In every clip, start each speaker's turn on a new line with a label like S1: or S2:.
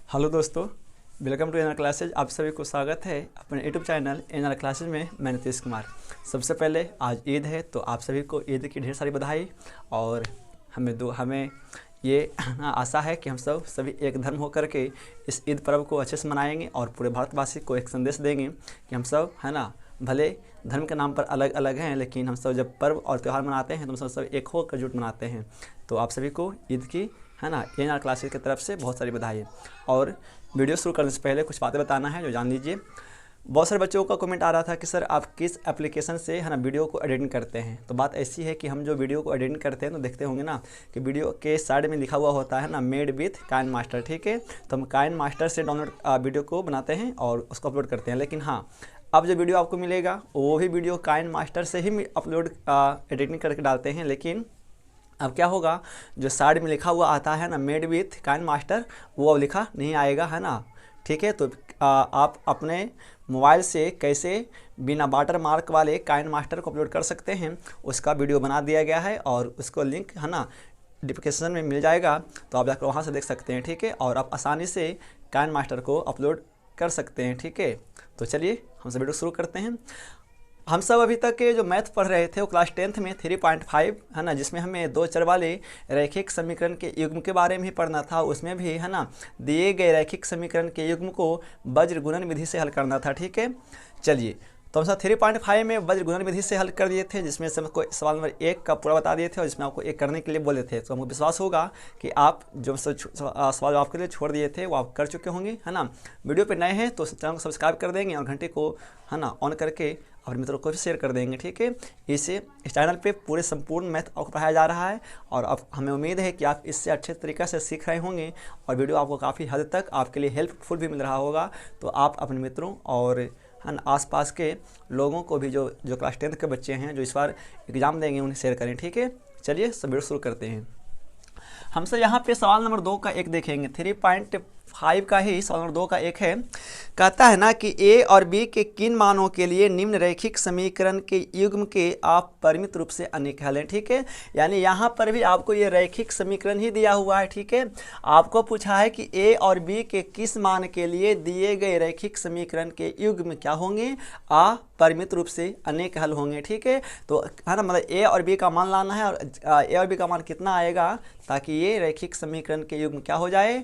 S1: Hello दोस्तों, welcome to NR classes. आप सभी को स्वागत है अपने यूट्यूब चैनल एनआर क्लासेज में। मैं नीतीश कुमार। सबसे पहले आज ईद है तो आप सभी को ईद की ढेर सारी बधाई। और हमें ये आशा है कि हम सभी एक धर्म होकर के इस ईद पर्व को अच्छे से मनाएंगे और पूरे भारतवासी को एक संदेश देंगे कि हम सब है ना, भले धर्म के नाम पर अलग अलग हैं, लेकिन हम सब जब पर्व और त्यौहार मनाते हैं तो हम सब एक होकर जुट मनाते हैं। तो आप सभी को ईद की है ना एनआर क्लासेस की तरफ से बहुत सारी बधाई। और वीडियो शुरू करने से पहले कुछ बातें बताना है जो जान लीजिए। बहुत सारे बच्चों का कमेंट आ रहा था कि सर आप किस एप्लीकेशन से है ना वीडियो को एडिटिंग करते हैं। तो बात ऐसी है कि हम जो वीडियो को एडिटिंग करते हैं तो देखते होंगे ना कि वीडियो के साइड में लिखा हुआ होता है ना मेड विथ काइन मास्टर। ठीक है, तो हम काइन मास्टर से डाउनलोड वीडियो को बनाते हैं और उसको अपलोड करते हैं। लेकिन हाँ, अब जो वीडियो आपको मिलेगा वो भी वीडियो काइन मास्टर से ही अपलोड एडिटिंग करके डालते हैं। लेकिन अब क्या होगा, जो साइड में लिखा हुआ आता है ना मेड विथ काइन मास्टर, वो अब लिखा नहीं आएगा, है ना। ठीक है, तो आप अपने मोबाइल से कैसे बिना वाटर मार्क वाले काइन मास्टर को अपलोड कर सकते हैं उसका वीडियो बना दिया गया है और उसको लिंक है ना डिस्क्रिप्शन में मिल जाएगा, तो आप जाकर वहाँ से देख सकते हैं। ठीक है, और आप आसानी से काइन मास्टर को अपलोड कर सकते हैं। ठीक है, तो चलिए हम सब वीडियो शुरू करते हैं। हम सब अभी तक के जो मैथ पढ़ रहे थे वो क्लास 10th में 3.5 है ना, जिसमें हमें दो चर वाले रैखिक समीकरण के युग्म के बारे में ही पढ़ना था। उसमें भी है ना दिए गए रैखिक समीकरण के युग्म को वज्र गुणन विधि से हल करना था। ठीक है, चलिए तो हम सब 3.5 में वज्र गुणन विधि से हल कर दिए थे, जिसमें से हमको सवाल नंबर 1 का पूरा बता दिए थे और जिसमें आपको एक करने के लिए बोले थे। तो हमको विश्वास होगा कि आप जो सवाल आपके लिए छोड़ दिए थे वो आप कर चुके होंगे, है ना। वीडियो पे नए हैं तो चैनल को सब्सक्राइब कर देंगे और घंटे को है ना ऑन करके अपने मित्रों को भी शेयर कर देंगे। ठीक है, इस चैनल पे पूरे संपूर्ण मैथ आपको पढ़ाया जा रहा है और अब हमें उम्मीद है कि आप इससे अच्छे तरीक़े से सीख रहे होंगे और वीडियो आपको काफ़ी हद तक आपके लिए हेल्पफुल भी मिल रहा होगा। तो आप अपने मित्रों और है ना आसपास के लोगों को भी जो क्लास 10th के बच्चे हैं जो इस बार एग्ज़ाम देंगे उन्हें शेयर करें। ठीक है, चलिए सब वीडियो शुरू करते हैं। हमसे यहाँ पे सवाल नंबर 2 का एक देखेंगे। 3.5 का ही सवाल नंबर 2 का एक है, कहता है ना कि ए और बी के किन मानों के लिए निम्न रैखिक समीकरण के युग्म के आप परिमित रूप से अनेक हल हैं। ठीक है, यानी यहाँ पर भी आपको ये रैखिक समीकरण ही दिया हुआ है। ठीक है, आपको पूछा है कि ए और बी के किस मान के लिए दिए गए रैखिक समीकरण के युग्म क्या होंगे, परिमित रूप से अनेक हल होंगे। ठीक है, तो है ना मतलब ए और बी का मान लाना है और ए और बी का मान कितना आएगा ताकि ये रैखिक समीकरण के युग्म क्या हो जाए,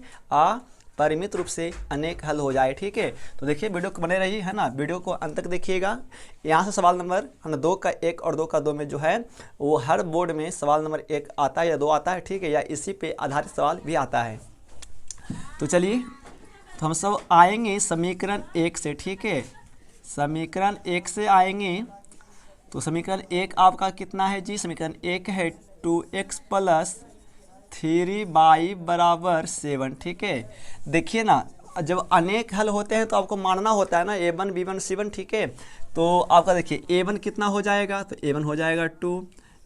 S1: परिमित रूप से अनेक हल हो जाए। ठीक है, तो देखिए वीडियो को बने रही है ना, वीडियो को अंत तक देखिएगा। यहाँ से सवाल नंबर 2 का 1 और 2 का 2 में जो है वो हर बोर्ड में सवाल नंबर 1 आता है या 2 आता है। ठीक है, या इसी पे आधारित सवाल भी आता है। तो चलिए तो हम सब आएंगे समीकरण 1 से। ठीक है, समीकरण 1 से आएंगे। तो समीकरण 1 आपका कितना है जी, समीकरण 1 है 2x + 3y = 7। ठीक है, देखिए ना जब अनेक हल होते हैं तो आपको मानना होता है ना a1 b1 c1। ठीक है, तो आपका देखिए a1 कितना हो जाएगा, तो a1 हो जाएगा 2,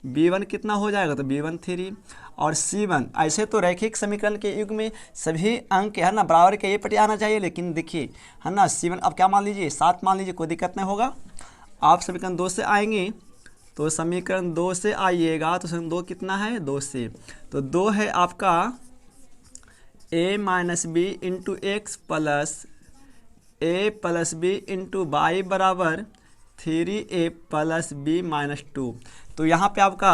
S1: b1 कितना हो जाएगा, तो b1 3 और c1। ऐसे तो रैखिक समीकरण के युग में सभी अंक है ना बराबर के ये पट्टी आना चाहिए, लेकिन देखिए है ना c1 अब क्या मान लीजिए 7 मान लीजिए, कोई दिक्कत नहीं होगा। आप समीकरण 2 से आएंगे तो समीकरण 2 से आइएगा तो समीकरण 2 कितना है 2 से, तो 2 है आपका a - b × x + a + b × y = 3a + b - 2। तो यहाँ पे आपका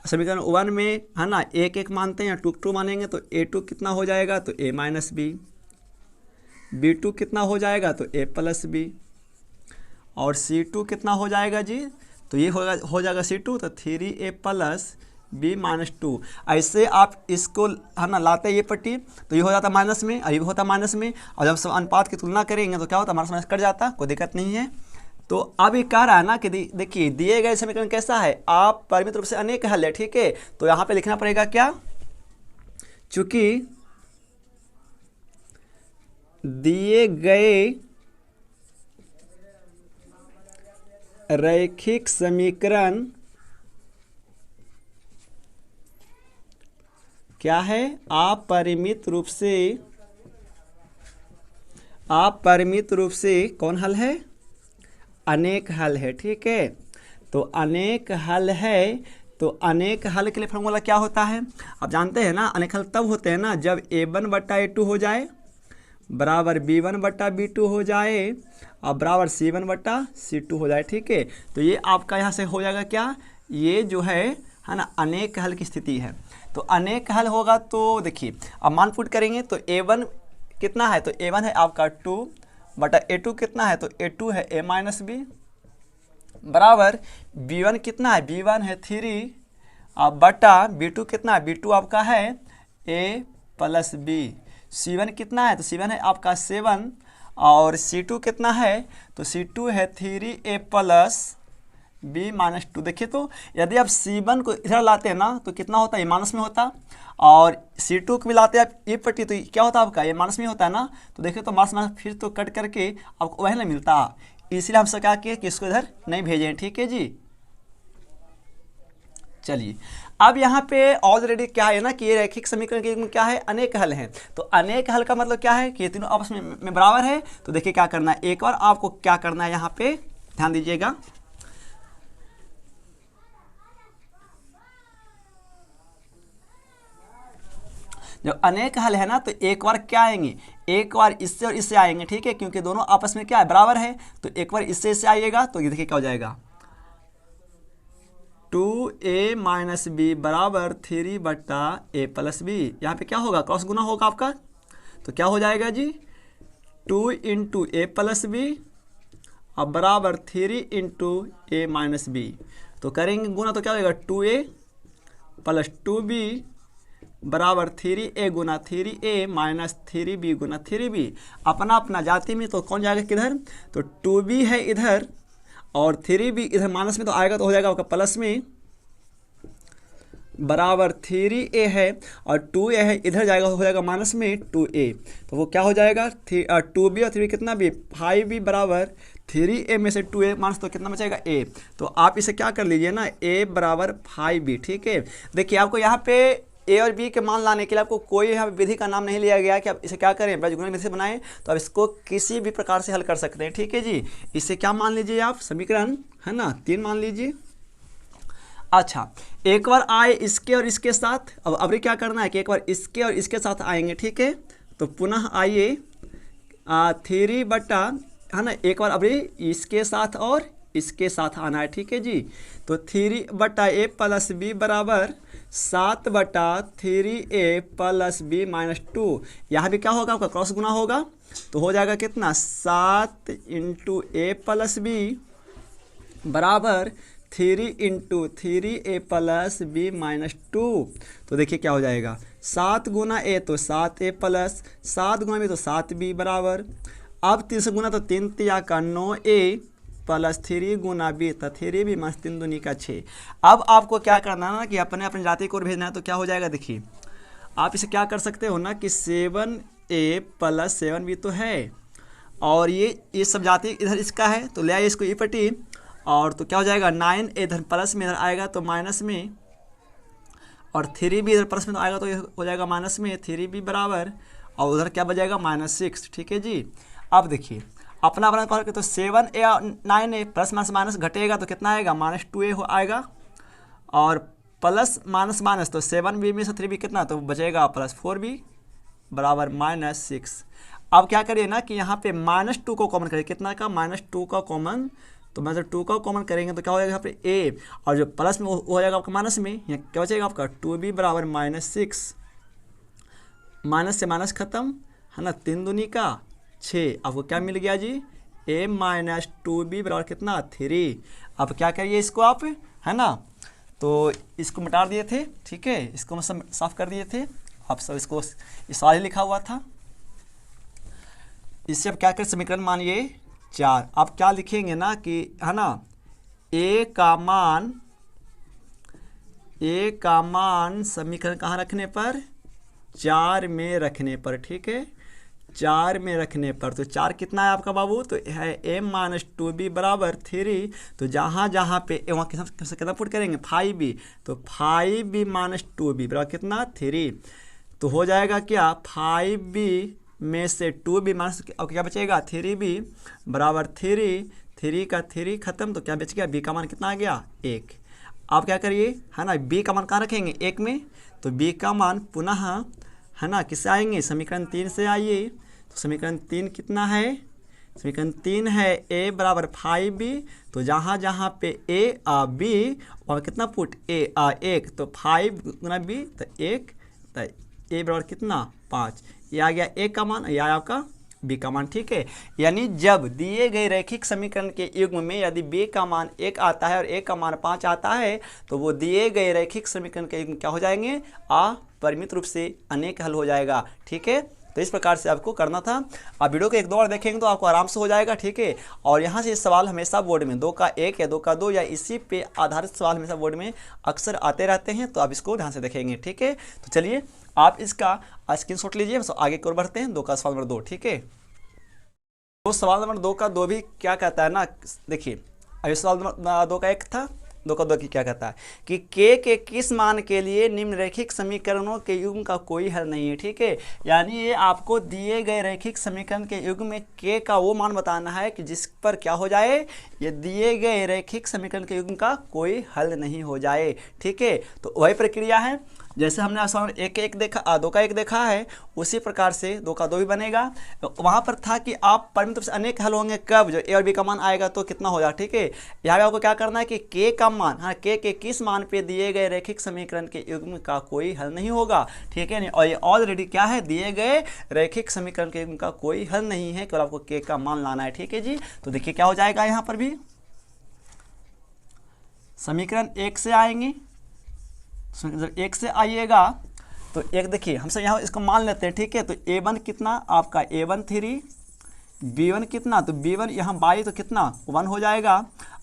S1: समीकरण 1 में है ना 1 मानते हैं या 2 मानेंगे, तो a2 कितना हो जाएगा, तो a - b, b2 कितना हो जाएगा, तो a + b, और c2 कितना हो जाएगा जी, तो ये हो जाएगा c2, तो 3a + b - 2। ऐसे आप इसको है ना लाते ये पट्टी तो ये हो जाता माइनस में और ये भी होता माइनस में, और जब सब अनुपात की तुलना करेंगे तो क्या होता माइनस माइनस कट जाता, कोई दिक्कत नहीं है। तो अब ये कह रहा है ना कि देखिए दिए गए समीकरण कैसा है, आप परिमित रूप से अनेक हल है। ठीक है, तो यहाँ पे लिखना पड़ेगा क्या, चूंकि दिए गए रैखिक समीकरण क्या है, अपरिमित रूप से कौन हल है, अनेक हल है। ठीक है, तो अनेक हल है, तो अनेक हल के लिए फॉर्मूला क्या होता है, आप जानते हैं ना, अनेक हल तब होते हैं ना जब a1 / a2 हो जाए बराबर B1 बट्टा B2 हो जाए और बराबर C1 बट्टा C2 हो जाए। ठीक है, तो ये आपका यहाँ से हो जाएगा क्या, ये जो है ना अनेक हल की स्थिति है। तो अनेक हल होगा तो देखिए अब मान पुट करेंगे तो A1 कितना है, तो A1 है आपका 2 बटा A2 कितना है, तो A2 है A माइनस बी बराबर B1 कितना है, B1 है 3 अब बटा B2 कितना है, B2 आपका है A प्लस बी। C1 कितना है, तो C1 है आपका 7 और C2 कितना है, तो C2 है 3A प्लस बी माइनस 2। देखिए तो यदि आप C1 को इधर लाते हैं ना तो कितना होता है, ये माइनस में होता, और C2 को भी लाते हैं आप ये पट्टी तो क्या होता है आपका, ये माइनस में होता है ना। तो देखिए तो माइनस माइनस फिर तो कट करके आपको वही ना मिलता, इसलिए हम सब क्या किए कि इसको इधर नहीं भेजें। ठीक है जी, चलिए अब यहाँ पे ऑलरेडी क्या है ना कि ये रैखिक समीकरण के क्या है, अनेक हल हैं। तो अनेक हल का मतलब क्या है कि ये तीनों आपस में बराबर है। तो देखिए क्या करना है, एक बार आपको क्या करना है, यहाँ पे ध्यान दीजिएगा। जब अनेक हल है ना तो एक बार क्या आएंगे, एक बार इससे और इससे आएंगे। ठीक है, क्योंकि दोनों आपस में क्या है, बराबर है। तो एक बार इससे आइएगा तो ये देखिए क्या हो जाएगा, 2A माइनस बी बराबर 3 बट्टा A प्लस बी। यहाँ पे क्या होगा, क्रॉस गुना होगा आपका, तो क्या हो जाएगा जी, 2 इंटू A प्लस बी अब बराबर 3 इंटू A माइनस बी। तो करेंगे गुना तो क्या होगा, 2A प्लस 2B बराबर 3A गुना 3A माइनस 3B गुना 3B। अपना अपना जाति में तो कौन जाएगा किधर, तो 2B है इधर और 3B इधर माइनस में तो आएगा, तो हो जाएगा आपका प्लस में बराबर 3A है और 2A है इधर जाएगा, हो जाएगा माइनस में 2A। तो वो क्या हो जाएगा, 2B और 3B कितना भी 5B बराबर 3A में से 2A माइनस तो कितना बचेगा A। तो आप इसे क्या कर लीजिए ना, A बराबर 5B। ठीक है, देखिए आपको यहाँ पे A और B के मान लाने के लिए आपको कोई यहाँ विधि का नाम नहीं लिया गया कि आप इसे क्या करें, बीजगुणन विधि से बनाएं। तो आप इसको किसी भी प्रकार से हल कर सकते हैं। ठीक है जी, इसे क्या मान लीजिए आप, समीकरण है ना 3 मान लीजिए। अच्छा, एक बार आए इसके और इसके साथ, अब क्या करना है कि एक बार इसके और इसके साथ आएंगे। ठीक है, तो पुनः आइए 3 बटा है ना, एक बार अब इसके साथ और इसके साथ आना है। ठीक है जी, तो 3 बटा A प्लस बी बराबर 7 बटा 3A प्लस बी माइनस 2। यहाँ भी क्या होगा आपका, क्रॉस गुना होगा, तो हो जाएगा कितना, 7 इंटू A प्लस बी बराबर 3 into 3A plus B minus 2। तो देखिए क्या हो जाएगा, 7 गुना A तो 7A प्लस 7 गुना B तो 7B बराबर, अब 3 से गुना तो 3 तिया का 9A प्लस 3 गुना B तो 3B माइनस 3 दूनी का 6। अब आपको क्या करना है ना कि अपने अपने जाति को भेजना है। तो क्या हो जाएगा, देखिए आप इसे क्या कर सकते हो ना कि 7A प्लस 7B तो है और ये सब जाति इधर इसका है, तो ले आइए इसको ये पट्टी, और तो क्या हो जाएगा 9A इधर प्लस में इधर आएगा तो माइनस में, और 3B इधर प्लस में तो आएगा तो ये हो जाएगा माइनस में 3B बराबर, और उधर क्या बचेगा -6। ठीक है जी, अब देखिए अपना अपना करके तो 7A और 9A प्लस माइनस माइनस घटेगा तो कितना आएगा, -2A आएगा, और प्लस माइनस माइनस तो 7B में से 3B कितना, तो बचेगा +4B बराबर -6। अब क्या करिए ना कि यहाँ पे -2 को कॉमन करिए, कितना का, -2 का कॉमन, तो -2 का कॉमन करेंगे तो क्या हो जाएगा यहाँ पे A, और जो प्लस में हो जाएगा आपका माइनस में, यहाँ क्या बचेगा आपका 2B बराबर -6, माइनस से माइनस खत्म है ना, 3 दूनी का 6। आपको क्या मिल गया जी, A माइनस 2B बराबर कितना 3। अब क्या करिए इसको आप, है ना, तो इसको मिटा दिए थे। ठीक है, इसको मतलब साफ कर दिए थे आप सब, इसको इस वाले लिखा हुआ था। इससे अब क्या करें, समीकरण मानिए 4। आप क्या लिखेंगे ना कि है ना, A का मान समीकरण कहाँ रखने पर, 4 में रखने पर। ठीक है, 4 में रखने पर, तो 4 कितना है आपका बाबू, तो है A माइनस 2B बराबर 3। तो जहाँ जहाँ पे वहाँ कितना पुट करेंगे 5B, तो 5B माइनस 2B बराबर कितना 3। तो हो जाएगा क्या, 5B में से 2B माइनस अब क्या बचेगा 3B बराबर 3 का 3 खत्म, तो क्या बच गया, B का मान कितना आ गया 1। आप क्या करिए है ना, B का मान कहाँ रखेंगे 1 में, तो B का मान पुनः है ना किससे आएंगे, समीकरण 3 से आइए। तो समीकरण 3 कितना है, समीकरण 3 है a बराबर 5b, तो जहाँ जहाँ पे a आ b और कितना पुट a आ 1, तो 5 गुना b तो 1, तो a बराबर कितना 5, ये आ गया a का मान, ये आया आपका b का मान। ठीक है, यानी जब दिए गए रैखिक समीकरण के युग्म में यदि b का मान 1 आता है और a का मान 5 आता है तो वो दिए गए रैखिक समीकरण के युग्म क्या हो जाएंगे, अपरिमित रूप से अनेक हल हो जाएगा। ठीक है, तो इस प्रकार से आपको करना था। आप वीडियो को एक दो बार देखेंगे तो आपको आराम से हो जाएगा। ठीक है, और यहाँ से सवाल हमेशा बोर्ड में 2 का 1 या 2 का 2 या इसी पे आधारित सवाल हमेशा बोर्ड में अक्सर आते रहते हैं, तो आप इसको ध्यान से देखेंगे। ठीक है, तो चलिए आप इसका स्क्रीनशॉट लीजिए, आगे की ओर बढ़ते हैं। 2 का सवाल नंबर 2। ठीक है, तो सवाल नंबर 2 का 2 भी क्या कहता है ना, देखिए अभी सवाल नंबर 2 का 1 था, 2 का 2 की क्या कहता है कि k के किस मान के लिए निम्नरेखिक समीकरणों के युग्म का कोई हल नहीं है। ठीक है, यानी ये आपको दिए गए रैखिक समीकरण के युग्म में k का वो मान बताना है कि जिस पर क्या हो जाए, ये दिए गए रैखिक समीकरण के युग्म का कोई हल नहीं हो जाए। ठीक है, तो वही प्रक्रिया है जैसे हमने सवाल 1 का 1 देखा, 2 का 1 देखा है, उसी प्रकार से 2 का 2 भी बनेगा। वहाँ पर था कि आप परिमित रूप से अनेक हल होंगे कब, जो a और b का मान आएगा तो कितना होगा। ठीक है, यहाँ पे आपको क्या करना है कि k का मान, हाँ k के किस मान पे दिए गए रैखिक समीकरण के युग्म का कोई हल नहीं होगा। ठीक है, और ये ऑलरेडी क्या है, दिए गए रैखिक समीकरण के युग्म का कोई हल नहीं है, केवल आपको k का मान लाना है। ठीक है जी, तो देखिए क्या हो जाएगा, यहाँ पर भी समीकरण 1 से आएंगे, जब 1 से आइएगा तो एक देखिए हमसे यहाँ इसको मान लेते हैं। ठीक है, तो a1 कितना आपका a1 3, b1 कितना, तो b1 यहाँ बाई तो कितना 1 हो जाएगा,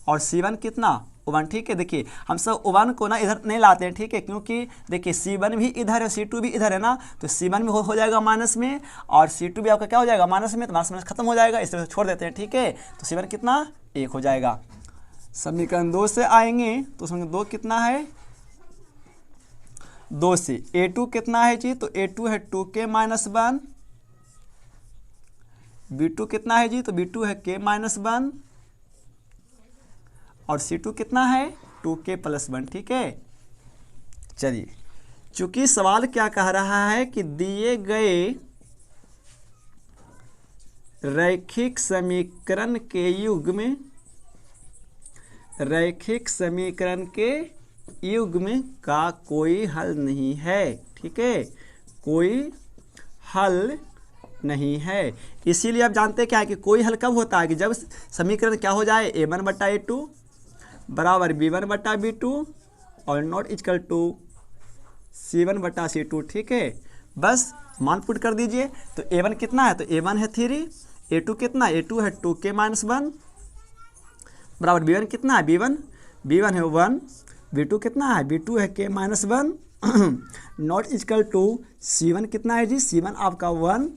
S1: और c1 कितना 1। ठीक है, देखिए हम सब 1 को ना इधर नहीं लाते हैं। ठीक है, क्योंकि देखिए c1 भी इधर है, c2 भी इधर है ना, तो c1 भी हो जाएगा माइनस में, और c2 भी आपका क्या हो जाएगा माइनस में, तो माइनस माइनस खत्म हो जाएगा, इस तरह से छोड़ देते हैं। ठीक है, तो c1 कितना 1 हो जाएगा। समीकरण 2 से आएंगे तो समीकरण 2 कितना है 2 से a2 कितना है जी, तो a2 है 2k माइनस 1, b2 कितना है जी, तो b2 है k माइनस 1, और c2 कितना है 2k प्लस 1। ठीक है, चलिए चूंकि सवाल क्या कह रहा है कि दिए गए रैखिक समीकरण के युग्म, रैखिक समीकरण के युग्म का कोई हल नहीं है। ठीक है, कोई हल नहीं है, इसीलिए आप जानते हैं क्या है कि कोई हल कब होता है कि जब समीकरण क्या हो जाए, a1 बटा a2 बराबर b1 बटा b2 और नॉट इक्वल टू c1 बटा c2। ठीक है, बस मान पुट कर दीजिए। तो a1 कितना है, तो a1 है 3, a2 कितना, a2 है 2k माइनस 1 बराबर b1 कितना है, b1 है 1, b2 कितना है, b2 है k minus 1 not equal to c1 कितना है जी, c1 आपका 1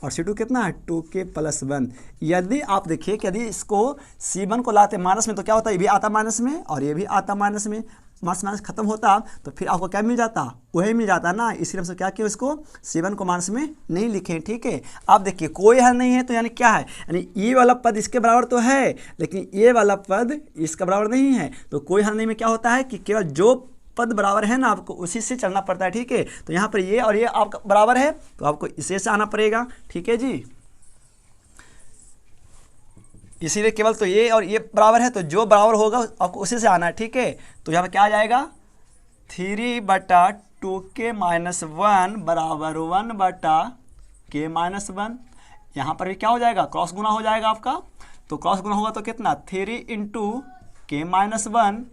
S1: और c2 कितना है 2k प्लस 1। यदि आप देखिए कि यदि इसको c1 को लाते माइनस में तो क्या होता है, ये भी आता माइनस में और ये भी आता माइनस में, माइनस माइनस खत्म होता तो फिर आपको क्या मिल जाता, वही मिल जाता ना। इसीलिए हमसे क्या किया, इसको c1 को माइनस में नहीं लिखें। ठीक है, आप देखिए कोई हल नहीं है तो यानी क्या है, यानी ये वाला पद इसके बराबर तो है लेकिन ये वाला पद इसका बराबर नहीं है, तो कोई हल नहीं में क्या होता है कि केवल जो पद बराबर है ना आपको उसी से चलना पड़ता है। ठीक है, तो यहाँ पर ये और ये आपका बराबर है तो आपको इसे से आना पड़ेगा। ठीक है जी, इसीलिए केवल तो ये और ये बराबर है तो जो बराबर होगा आपको उसी से आना है। ठीक है, तो यहाँ पर क्या आ जाएगा 3 बटा 2k माइनस 1 बराबर 1 बटा k माइनस 1। यहाँ पर भी क्या हो जाएगा, क्रॉस गुना हो जाएगा आपका, तो क्रॉस गुना होगा तो कितना 3 इंटू k माइनस 1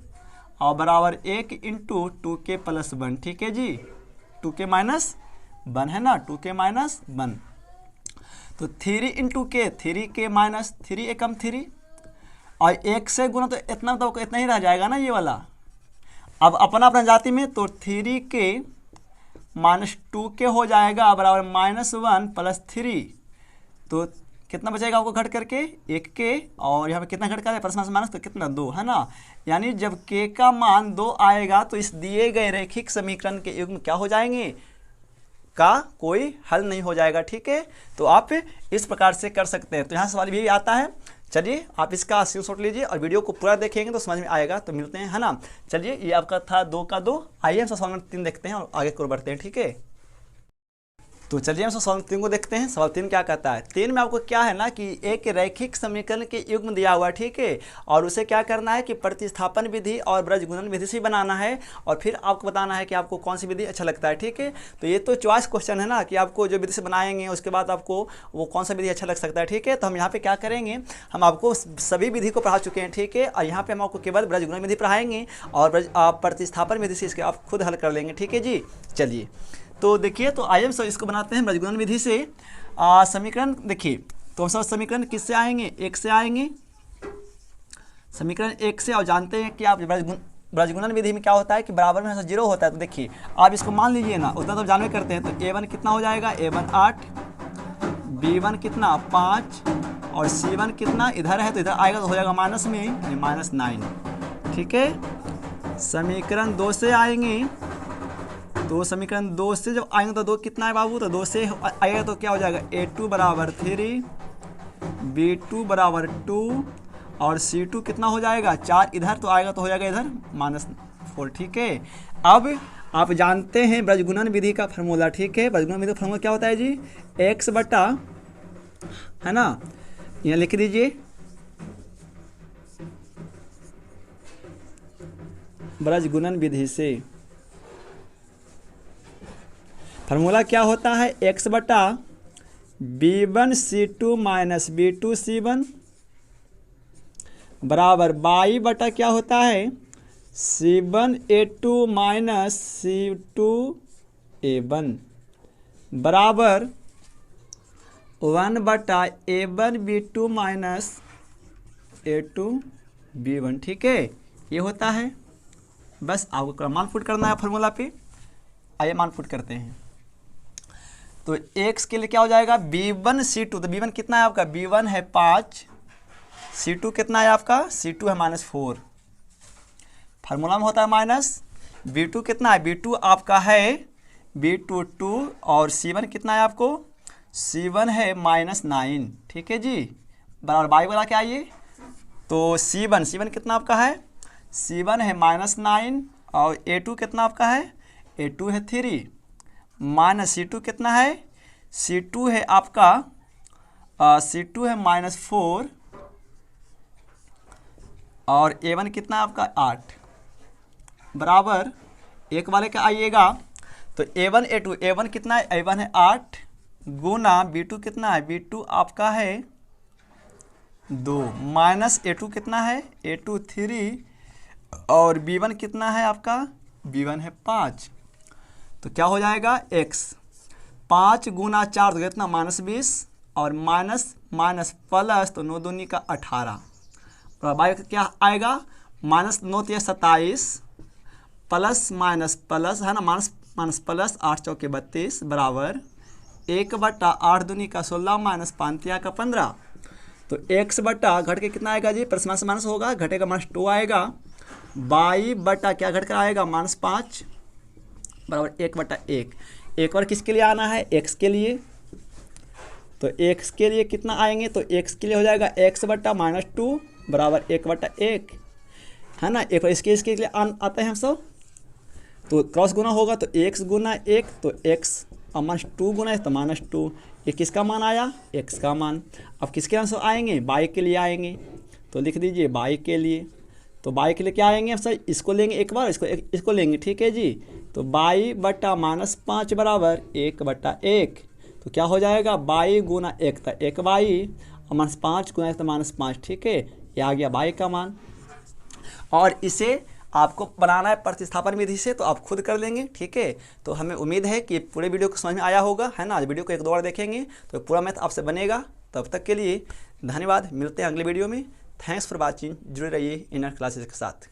S1: और बराबर 1 इंटू 2k प्लस 1। ठीक है जी, 2k माइनस 1 है ना, 2k माइनस 1, तो 3 इंटू के 3k माइनस 3 एकम 3 और 1 से गुना तो इतना तो इतना ही रह जाएगा ना ये वाला। अब अपना अपना जाति में तो 3k माइनस 2k हो जाएगा बराबर माइनस 1 प्लस 3, तो कितना बचेगा आपको घट करके 1k और यहाँ पे कितना घट कर प्लस माइनस तो कितना 2 है ना। यानी जब k का मान 2 आएगा तो इस दिए गए रैखिक समीकरण के युग्म क्या हो जाएंगे, का कोई हल नहीं हो जाएगा। ठीक है, तो आप इस प्रकार से कर सकते हैं। तो यहाँ सवाल भी आता है। चलिए आप इसका स्क्रीनशॉट लीजिए और वीडियो को पूरा देखेंगे तो समझ में आएगा। तो मिलते हैं, है ना। चलिए ये आपका था 2 का 2। आइए हम सवाल नंबर 3 देखते हैं और आगे की ओर बढ़ते हैं। ठीक है, तो चलिए हम सवाल 3 को देखते हैं। सवाल 3 क्या कहता है, 3 में आपको क्या है ना कि एक रैखिक समीकरण के युग्म दिया हुआ है, ठीक है, और उसे क्या करना है कि प्रतिस्थापन विधि और ब्रजगुणन विधि से बनाना है, और फिर आपको बताना है कि आपको कौन सी विधि अच्छा लगता है, ठीक है। तो ये तो चॉइस क्वेश्चन है ना कि आपको जो विधि से बनाएंगे उसके बाद आपको वो कौन सा विधि अच्छा लग सकता है, ठीक है। तो हम यहाँ पे क्या करेंगे, हम आपको सभी विधि को पढ़ा चुके हैं, ठीक है, और यहाँ पे हम आपको केवल ब्रजगुणन विधि पढ़ाएंगे और प्रतिस्थापन विधि से इसके आप खुद हल कर लेंगे, ठीक है जी। चलिए तो देखिए, तो आइए हम इसको बनाते हैं ब्रजगुणन विधि से समीकरण। देखिए तो हम सब समीकरण किससे आएंगे, 1 से आएंगे, समीकरण 1 से। और जानते हैं कि आप ब्रजगुणन विधि में क्या होता है कि बराबर में 0 होता है। तो देखिए आप इसको मान लीजिए ना, उतना तो जानवे करते हैं। तो a1 कितना हो जाएगा, a1 8, b1 कितना 5 और c1 कितना इधर है तो इधर आएगा तो हो जाएगा माइनस में, यानी -9, ठीक है। समीकरण 2 से आएंगे, तो समीकरण 2 से जब आएंगे तो 2 कितना है बाबू, तो 2 से आएगा तो क्या हो जाएगा, a2 बराबर 3, b2 बराबर 2 और c2 कितना हो जाएगा 4, इधर तो आएगा तो हो जाएगा इधर -4, ठीक है। अब आप जानते हैं ब्रजगुणन विधि का फार्मूला, ठीक है। ब्रजगुणन विधि का फार्मूला क्या होता है जी, x बटा, है ना, यहाँ लिख दीजिए, ब्रजगुणन विधि से फार्मूला क्या होता है, x बटा b1 c2 minus b2 c1 बराबर y बटा क्या होता है, c1 a2 minus c2 a1 बराबर 1 बटा a1 b2 minus a2 b1, ठीक है। ये होता है, बस आपको मान पुट करना है फार्मूला पे। आइए मान पुट करते हैं। तो x के लिए क्या हो जाएगा, b1 c2, तो b1 कितना है आपका, b1 है 5, c2 कितना है आपका, c2 है -4, फार्मूला में होता है माइनस। b2 कितना है, b2 आपका है b2 2 और c1 कितना है आपको, c1 है -9, ठीक है जी, बराबर y बना के आइए। तो c1 कितना आपका है, c1 है -9 और a2 कितना आपका है, a2 है 3 माइनस c2 कितना है, c2 है आपका c2 है -4 और a1 कितना है आपका 8 बराबर 1 वाले का आइएगा। तो a1 a2, a1 कितना है, a1 है 8 गुना b2 कितना है, b2 आपका है 2 माइनस a2 कितना है, a2 3 और b1 कितना है आपका, b1 है 5। तो क्या हो जाएगा, x 5 गुना 4 तो कितना -20 और माइनस माइनस प्लस तो 9 दूनी का 18 और बाई क्या आएगा, -9 तो 27 प्लस माइनस प्लस है ना, माइनस प्लस 8 चौके 32 बराबर 1 बटा 8 दूनी का 16 माइनस 5 का 15। तो x बटा घट के कितना आएगा जी, प्लस माइनस होगा, घटेगा -2 आएगा, y बटा क्या घट कर आएगा -5 बराबर 1 बटा 1। एक और किसके लिए आना है, x के लिए। तो x के लिए कितना आएंगे, तो x के लिए हो जाएगा x बटा -2 बराबर 1 बटा 1, है ना। एक और इसके लिए आते हैं हम सब, तो क्रॉस गुना होगा तो x गुना 1 तो x और -2 गुना है तो -2, ये किसका मान आया, x का मान। अब किसके आंसर आएंगे, y के लिए आएंगे, तो लिख दीजिए y के लिए। तो y के लिए क्या आएंगे सर, इसको लेंगे एक बार, इसको लेंगे, ठीक है जी। तो y बटा -5 बराबर 1 बटा 1, तो क्या हो जाएगा y गुना 1 था 1y और -5 गुना 1 तो -5, ठीक है। ये आ गया y का मान। और इसे आपको बनाना है प्रतिस्थापन विधि से, तो आप खुद कर लेंगे, ठीक है। तो हमें उम्मीद है कि पूरे वीडियो को समझ में आया होगा, है ना। वीडियो को 1-2 बार देखेंगे तो पूरा मैथ आपसे बनेगा। तब तक के लिए धन्यवाद, मिलते हैं अगले वीडियो में। थैंक्स फॉर वॉचिंग, जुड़े रहिए इनर क्लासेस के साथ।